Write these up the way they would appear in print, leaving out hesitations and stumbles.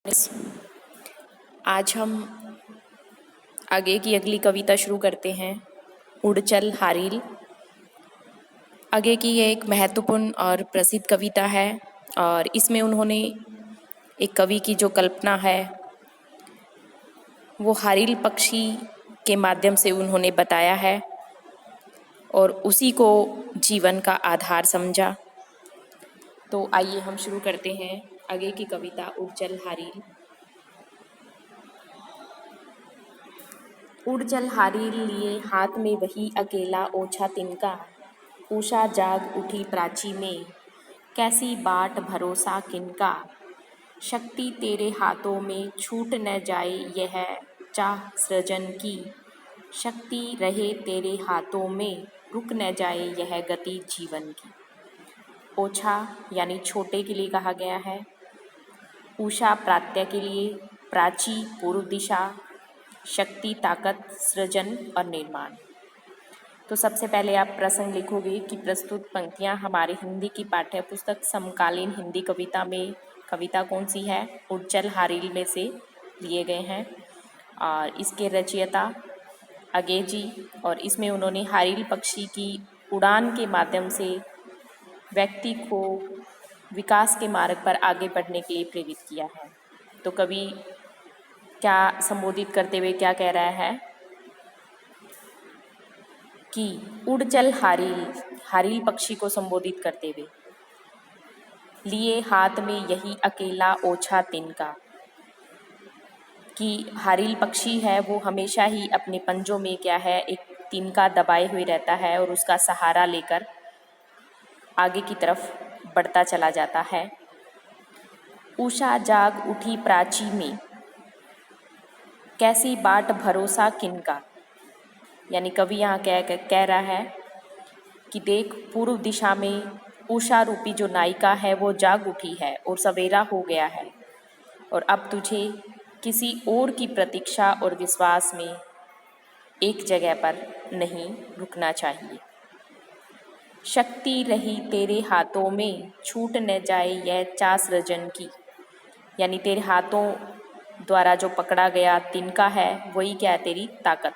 आज हम आगे की अगली कविता शुरू करते हैं। उड़ चल हारिल। आगे की ये एक महत्वपूर्ण और प्रसिद्ध कविता है और इसमें उन्होंने एक कवि की जो कल्पना है वो हारिल पक्षी के माध्यम से उन्होंने बताया है और उसी को जीवन का आधार समझा। तो आइए हम शुरू करते हैं आगे की कविता उड़ चल हारिल। उड़ चल हारिल लिए हाथ में वही अकेला ओछा तिनका। उषा जाग उठी प्राची में, कैसी बाट भरोसा किनका। शक्ति तेरे हाथों में छूट न जाए यह चाह सृजन की। शक्ति रहे तेरे हाथों में रुक न जाए यह गति जीवन की। ओछा यानी छोटे के लिए कहा गया है, उषा प्रातः के लिए, प्राची पूर्व दिशा, शक्ति ताकत सृजन और निर्माण। तो सबसे पहले आप प्रसंग लिखोगे कि प्रस्तुत पंक्तियां हमारे हिंदी की पाठ्य पुस्तक समकालीन हिंदी कविता में कविता कौन सी है, उड़ चल हारिल में से लिए गए हैं और इसके रचयिता अगे जी। और इसमें उन्होंने हारिल पक्षी की उड़ान के माध्यम से व्यक्ति को विकास के मार्ग पर आगे बढ़ने के लिए प्रेरित किया है। तो कवि क्या संबोधित करते हुए क्या कह रहा है कि उड़ चल हारिल, हारिल पक्षी को संबोधित करते हुए, लिए हाथ में यही अकेला ओछा तिनका। कि हारिल पक्षी है वो हमेशा ही अपने पंजों में क्या है एक तिनका दबाए हुए रहता है और उसका सहारा लेकर आगे की तरफ बढ़ता चला जाता है। उषा जाग उठी प्राची में, कैसी बाट भरोसा किनका। यानी कवि यहाँ कह रहा है कि देख पूर्व दिशा में उषा रूपी जो नायिका है वो जाग उठी है और सवेरा हो गया है और अब तुझे किसी और की प्रतीक्षा और विश्वास में एक जगह पर नहीं रुकना चाहिए। शक्ति रही तेरे हाथों में छूट न जाए यह चाह सृजन की। यानी तेरे हाथों द्वारा जो पकड़ा गया तिनका है वही क्या है तेरी ताकत,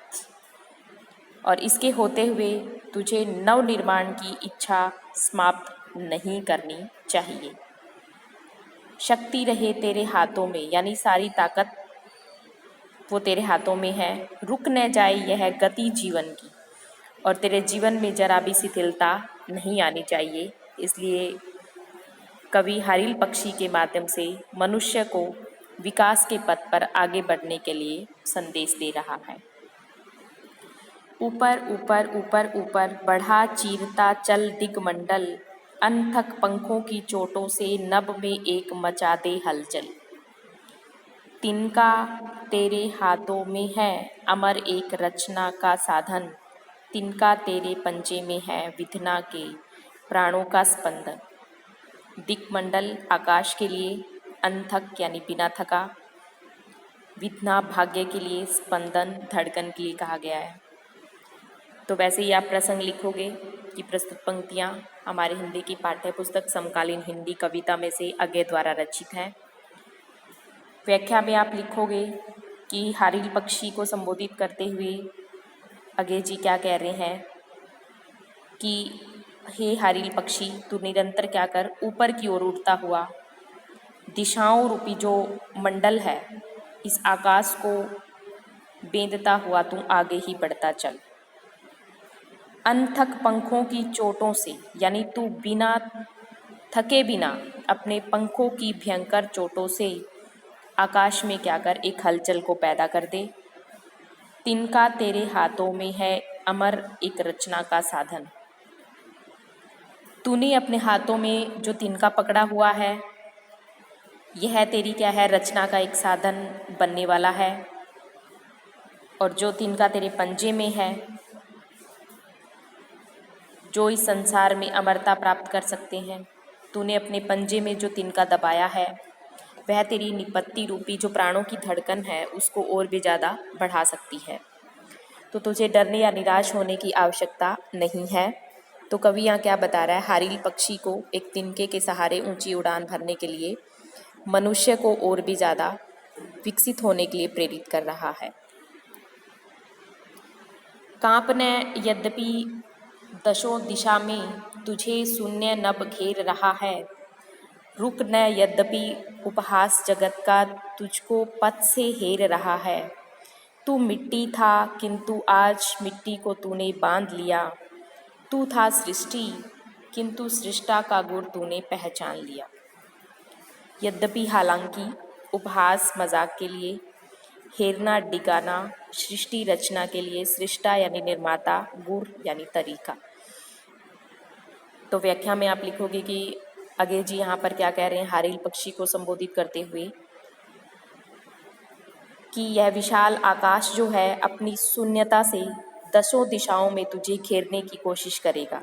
और इसके होते हुए तुझे नव निर्माण की इच्छा समाप्त नहीं करनी चाहिए। शक्ति रहे तेरे हाथों में यानी सारी ताकत वो तेरे हाथों में है, रुक न जाए यह गति जीवन की, और तेरे जीवन में जरा भी शिथिलता नहीं आनी चाहिए। इसलिए कवि हारिल पक्षी के माध्यम से मनुष्य को विकास के पथ पर आगे बढ़ने के लिए संदेश दे रहा है। ऊपर ऊपर ऊपर ऊपर बढ़ा चीरता चल दिगमंडल, अनथक पंखों की चोटों से नभ में एक मचा दे हलचल। तिनका तेरे हाथों में है अमर एक रचना का साधन, तिनका तेरे पंजे में है विधना के प्राणों का स्पंदन। दिक्मंडल आकाश के लिए, अनथक यानी बिना थका, विधना भाग्य के लिए, स्पंदन धड़कन के लिए कहा गया है। तो वैसे ही आप प्रसंग लिखोगे कि प्रस्तुत पंक्तियाँ हमारे हिंदी की पाठ्य पुस्तक समकालीन हिंदी कविता में से अगे द्वारा रचित हैं। व्याख्या में आप लिखोगे कि हारिल पक्षी को संबोधित करते हुए अगे जी क्या कह रहे हैं कि हे हारिल पक्षी, तू निरंतर क्या कर, ऊपर की ओर उड़ता हुआ दिशाओं रूपी जो मंडल है इस आकाश को बेंधता हुआ तू आगे ही बढ़ता चल। अनथक पंखों की चोटों से यानी तू बिना थके बिना अपने पंखों की भयंकर चोटों से आकाश में क्या कर एक हलचल को पैदा कर दे। तिनका तेरे हाथों में है अमर एक रचना का साधन। तूने अपने हाथों में जो तिनका पकड़ा हुआ है यह तेरी क्या है रचना का एक साधन बनने वाला है, और जो तिनका तेरे पंजे में है जो इस संसार में अमरता प्राप्त कर सकते हैं, तूने अपने पंजे में जो तिनका दबाया है वह तेरी निपत्ति रूपी जो प्राणों की धड़कन है उसको और भी ज़्यादा बढ़ा सकती है। तो तुझे डरने या निराश होने की आवश्यकता नहीं है। तो कवि यहाँ क्या बता रहा है, हारिल पक्षी को एक तिनके के सहारे ऊंची उड़ान भरने के लिए मनुष्य को और भी ज़्यादा विकसित होने के लिए प्रेरित कर रहा है। कांपने यद्यपि दशों दिशा में तुझे शून्य नभ घेर रहा है, रुक न यद्यपि उपहास जगत का तुझको पथ से हेर रहा है। तू मिट्टी था किंतु आज मिट्टी को तूने बांध लिया, तू था सृष्टि किंतु सृष्टा का गुण तूने पहचान लिया। यद्यपि हालांकि उपहास मजाक के लिए, हेरना डिगाना सृष्टि रचना के लिए, सृष्टा यानी निर्माता, गुण यानी तरीका। तो व्याख्या में आप लिखोगे कि अगे जी यहाँ पर क्या कह रहे हैं हारिल पक्षी को संबोधित करते हुए कि यह विशाल आकाश जो है अपनी शून्यता से दसों दिशाओं में तुझे घेरने की कोशिश करेगा,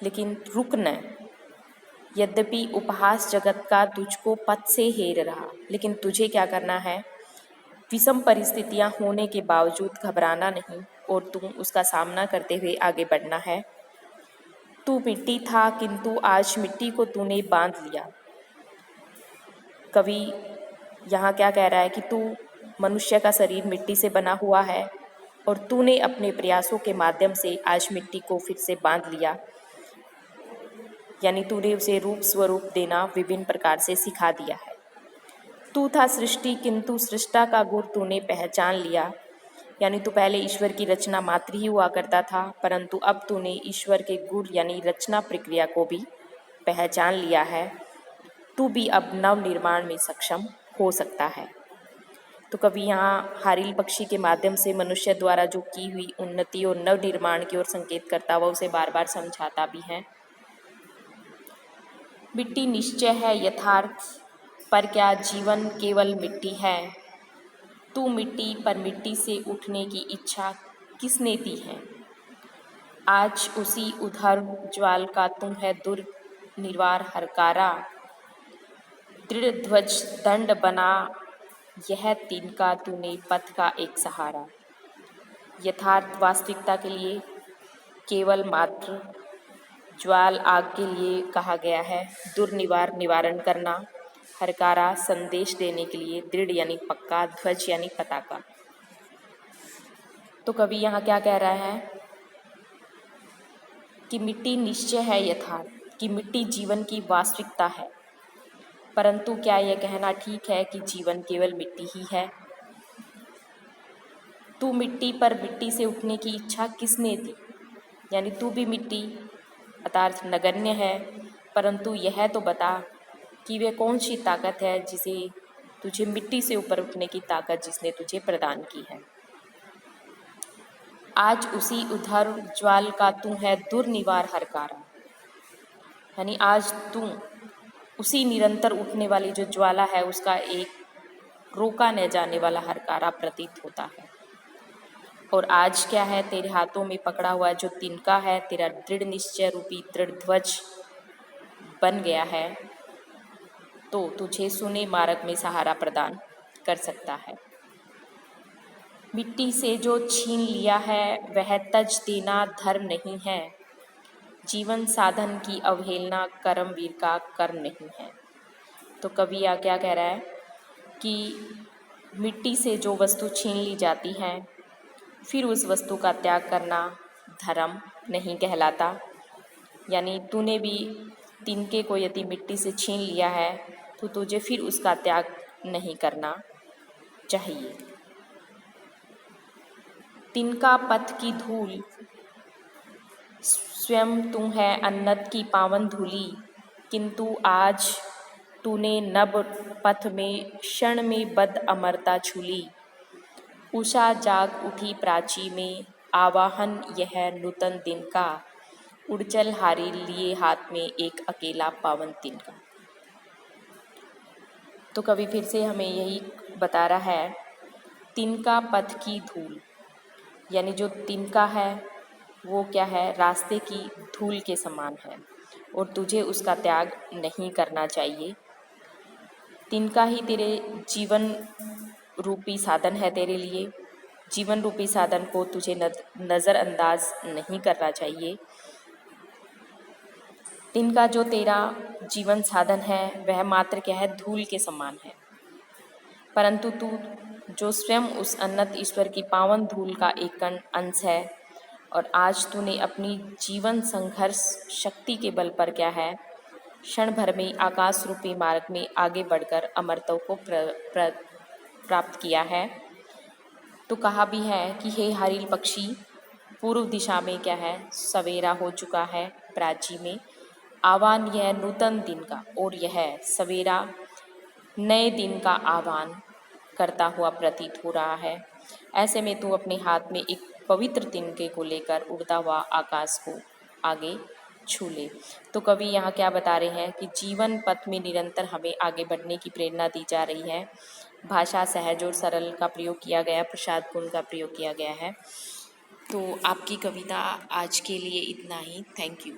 लेकिन रुक न। यद्यपि उपहास जगत का तुझको पथ से हेर रहा, लेकिन तुझे क्या करना है, विषम परिस्थितियां होने के बावजूद घबराना नहीं और तुम उसका सामना करते हुए आगे बढ़ना है। तू मिट्टी था किंतु आज मिट्टी को तूने बांध लिया। कवि यहाँ क्या कह रहा है कि तू मनुष्य का शरीर मिट्टी से बना हुआ है और तूने अपने प्रयासों के माध्यम से आज मिट्टी को फिर से बांध लिया, यानी तूने उसे रूप स्वरूप देना विभिन्न प्रकार से सिखा दिया है। तू था सृष्टि किंतु सृष्टा का गुण तूने पहचान लिया, यानी तू पहले ईश्वर की रचना मात्र ही हुआ करता था, परंतु अब तूने ईश्वर के गुण यानी रचना प्रक्रिया को भी पहचान लिया है। तू भी अब नव निर्माण में सक्षम हो सकता है। तो कभी यहाँ हारिल पक्षी के माध्यम से मनुष्य द्वारा जो की हुई उन्नति और नव निर्माण की ओर संकेत करता हुआ उसे बार बार समझाता भी है। मिट्टी निश्चय है यथार्थ, पर क्या जीवन केवल मिट्टी है। तू मिट्टी पर मिट्टी से उठने की इच्छा किसने दी है। आज उसी उधर ज्वाल का तुम है दुर्निवार हरकारा, दृढ़ ध्वज दंड बना यह तिनका तूने पथ का एक सहारा। यथार्थ वास्तविकता के लिए केवल मात्र, ज्वाल आग के लिए कहा गया है, दुर्निवार निवारण करना, हरकारा संदेश देने के लिए, दृढ़ यानी पक्का, ध्वज यानी पताका। तो कवि यहाँ क्या कह रहा है कि मिट्टी निश्चय है यथार्थ, कि मिट्टी जीवन की वास्तविकता है, परंतु क्या यह कहना ठीक है कि जीवन केवल मिट्टी ही है। तू मिट्टी पर मिट्टी से उठने की इच्छा किसने दी, यानी तू भी मिट्टी अर्थात नगण्य है, परंतु यह तो बता कि वे कौन सी ताकत है जिसे तुझे मिट्टी से ऊपर उठने की ताकत जिसने तुझे प्रदान की है। आज उसी उधर ज्वाल का तू है दुर्निवार हरकारा, यानी आज तू उसी निरंतर उठने वाली जो ज्वाला है उसका एक रोका न जाने वाला हरकारा प्रतीत होता है। और आज क्या है, तेरे हाथों में पकड़ा हुआ जो तिनका है तेरा दृढ़ निश्चय रूपी दृढ़ ध्वज बन गया है, तो तुझे सुने मार्ग में सहारा प्रदान कर सकता है। मिट्टी से जो छीन लिया है वह तज देना धर्म नहीं है, जीवन साधन की अवहेलना कर्मवीर का कर्म नहीं है। तो कवि यहाँ क्या कह रहा है कि मिट्टी से जो वस्तु छीन ली जाती है फिर उस वस्तु का त्याग करना धर्म नहीं कहलाता, यानी तूने भी तिनके को यदि मिट्टी से छीन लिया है तो तुझे फिर उसका त्याग नहीं करना चाहिए। तिनका पथ की धूल स्वयं तू है अन्नत की पावन धूली, किंतु आज तूने नभ पथ में क्षण में बद अमरता छूली। उषा जाग उठी प्राची में आवाहन यह नूतन दिन का, उड़चल हारी लिए हाथ में एक अकेला पावन तिनका। तो कवि फिर से हमें यही बता रहा है, तिनका पथ की धूल, यानी जो तिनका है वो क्या है, रास्ते की धूल के समान है और तुझे उसका त्याग नहीं करना चाहिए। तिनका ही तेरे जीवन रूपी साधन है, तेरे लिए जीवन रूपी साधन को तुझे नज़रअंदाज नहीं करना चाहिए। तिनका जो तेरा जीवन साधन है वह मात्र क्या है, धूल के समान है, परंतु तू जो स्वयं उस अनंत ईश्वर की पावन धूल का एक कण अंश है, और आज तूने अपनी जीवन संघर्ष शक्ति के बल पर क्या है, क्षण भर में आकाश रूपी मार्ग में आगे बढ़कर अमरत्व को प्राप्त किया है। तो कहा भी है कि हे हरिल पक्षी, पूर्व दिशा में क्या है, सवेरा हो चुका है, प्राची में आह्वान यह नूतन दिन का, और यह सवेरा नए दिन का आह्वान करता हुआ प्रतीत हो रहा है। ऐसे में तू अपने हाथ में एक पवित्र तिनके को लेकर उड़ता हुआ आकाश को आगे छू ले। तो कवि यहाँ क्या बता रहे हैं कि जीवन पथ में निरंतर हमें आगे बढ़ने की प्रेरणा दी जा रही है। भाषा सहज और सरल का प्रयोग किया गया, प्रसाद गुण का प्रयोग किया गया है। तो आपकी कविता आज के लिए इतना ही। Thank you.